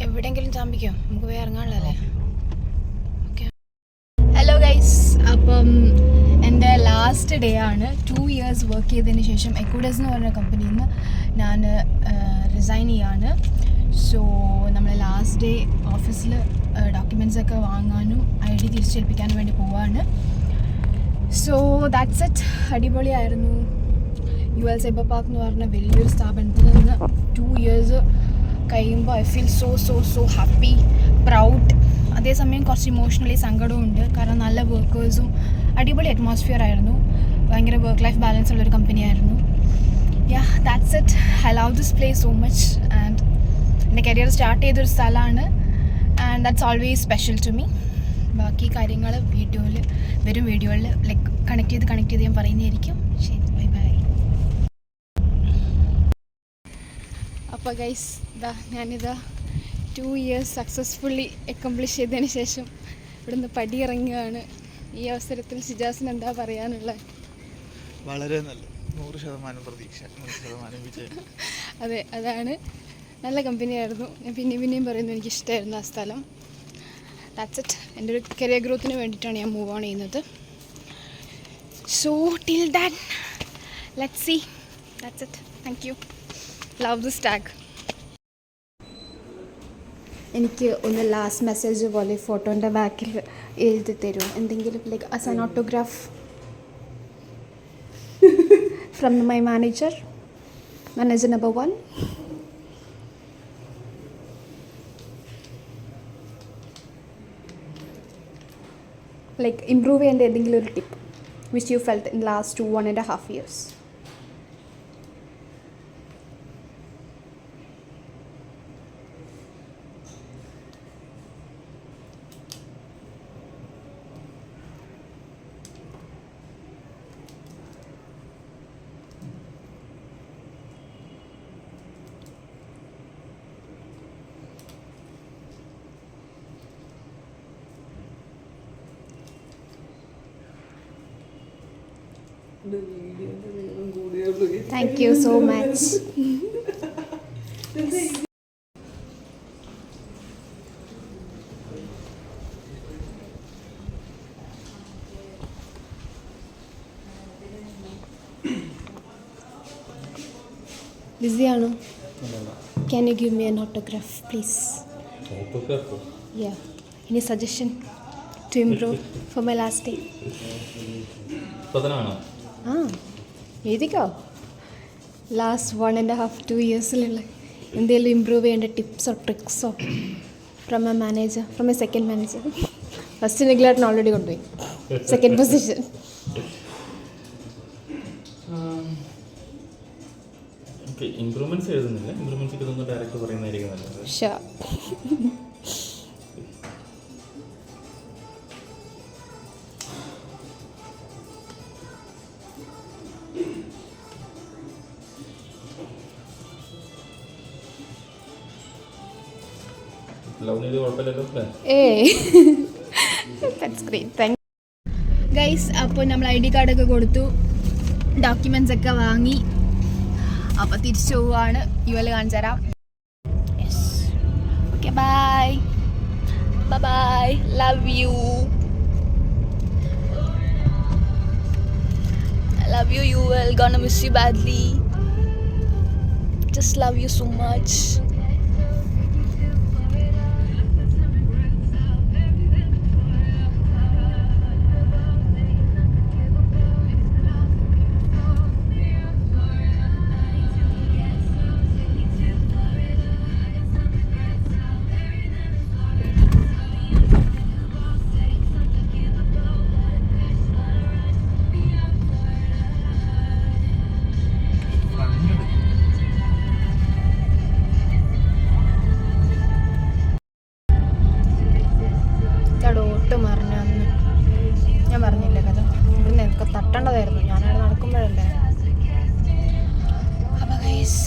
എവിടെയെങ്കിലും ചാമ്പിക്കോ, നമുക്ക് പോയി ഇറങ്ങാനുള്ളതല്ലേ. Okay, hello guys. അപ്പം എൻ്റെ ലാസ്റ്റ് ഡേ ആണ്. 2 years വർക്ക് ചെയ്തതിന് ശേഷം എക്വിഡസ് എന്ന് പറഞ്ഞ കമ്പനിയിൽ നിന്ന് ഞാൻ റിസൈൻ ചെയ്യാണ്. സോ നമ്മൾ ലാസ്റ്റ് ഡേ ഓഫീസിൽ ഡോക്യുമെൻറ്റ്സൊക്കെ വാങ്ങാനും ID തിരിച്ചേൽപ്പിക്കാനും വേണ്ടി പോവാണ്. So that's it. അടിപൊളിയായിരുന്നു. UL സൈബർ പാർക്ക് എന്ന് പറഞ്ഞ വലിയൊരു സ്ഥാപനത്തിൽ നിന്ന് 2 years കഴിയുമ്പോൾ I feel so happy, proud. അതേസമയം കുറച്ച് ഇമോഷണലി സങ്കടവും ഉണ്ട്. കാരണം നല്ല വർക്കേഴ്സും അടിപൊളി അറ്റ്മോസ്ഫിയർ ആയിരുന്നു. ഭയങ്കര വർക്ക് ലൈഫ് ബാലൻസ് ഉള്ളൊരു കമ്പനിയായിരുന്നു. Yeah, that's it. I love this place so much. And എൻ്റെ കരിയർ സ്റ്റാർട്ട് ചെയ്തൊരു സ്ഥലമാണ്. And that's always special to me. ബാക്കി കാര്യങ്ങൾ വരും വീഡിയോയിൽ ലൈക്ക് കണക്ട് ചെയ്ത് ഞാൻ പറയുന്നതായിരിക്കും. ശരി, ബൈ ബൈ. അപ്പോൾ ഗൈസ്, ഞാനിതാ 2 years സക്സസ്ഫുള്ളി അക്കംപ്ലിഷ് ചെയ്തതിന് ശേഷം ഇവിടുന്ന് പടിയിറങ്ങുകയാണ്. ഈ അവസരത്തിൽ ഷിജാസിന് എന്താ പറയാനുള്ളത്? വളരെ നല്ല, 100% പ്രതീക്ഷ, 100% വിജയം. അതെ, അതാണ്. നല്ല കമ്പനിയായിരുന്നു. ഞാൻ പിന്നെയും പറയുന്നു, എനിക്കിഷ്ടമായിരുന്നു ആ സ്ഥലം. That's it. എൻ്റെ ഒരു കരിയർ ഗ്രോത്തിന് വേണ്ടിയിട്ടാണ് ഞാൻ മൂവ് ഓൺ ചെയ്യുന്നത്. So till then let's see. That's it. Thank you. Love this tag. എനിക്ക് ഒന്ന് ലാസ്റ്റ് മെസ്സേജ് പോലെ ഫോട്ടോൻ്റെ ബാക്കിൽ എഴുതി തരുമോ? എന്തെങ്കിലും like as an autograph from my manager number 1. Like improve ചെയ്യേണ്ട ഏതെങ്കിലും ഒരു tip which you felt in last 1.5 years. Thank you so much. Busy ആണോ? Can you give me an autograph please? Autograph? Yeah. Any suggestion to improve for my last day? പതനാണോ? എഴുതിക്കോ. Last 1.5-2 yearsലുള്ള എന്തെങ്കിലും improve ചെയ്യേണ്ട ടിപ്സോ ട്രിക്സോ from a manager, from a second manager. First നിഖിലേട്ടൻ already കൊണ്ടുപോയി, സെക്കൻഡ് പൊസിഷൻ. ഇംപ്രൂവ്മെന്റ്സ് എഴുതുന്നില്ല. ഇംപ്രൂവ്മെന്റ്സ് ഇതൊന്നും ഡയറക്റ്റ് പറയുന്നതായിരിക്കും നല്ലത്. ഷുവർ. ഗൈസ്, അപ്പോൾ നമ്മൾ ID കാർഡൊക്കെ കൊടുത്തു, ഡോക്യുമെൻറ്റ്സ് ഒക്കെ വാങ്ങി. അപ്പോൾ തിരിച്ചു പോവുകയാണ്. UL കാണിച്ചു തരാം. Yes, okay, bye bye. Love you UL. Gonna miss you badly. Just love you so much. ഞാൻ പറഞ്ഞില്ലേ കഥ, ഇവിടുന്ന് എനിക്ക് തട്ടേണ്ടതായിരുന്നു. ഞാനവിടെ നടക്കുമ്പോഴല്ലേ. അപ്പോൾ ഗൈസ്,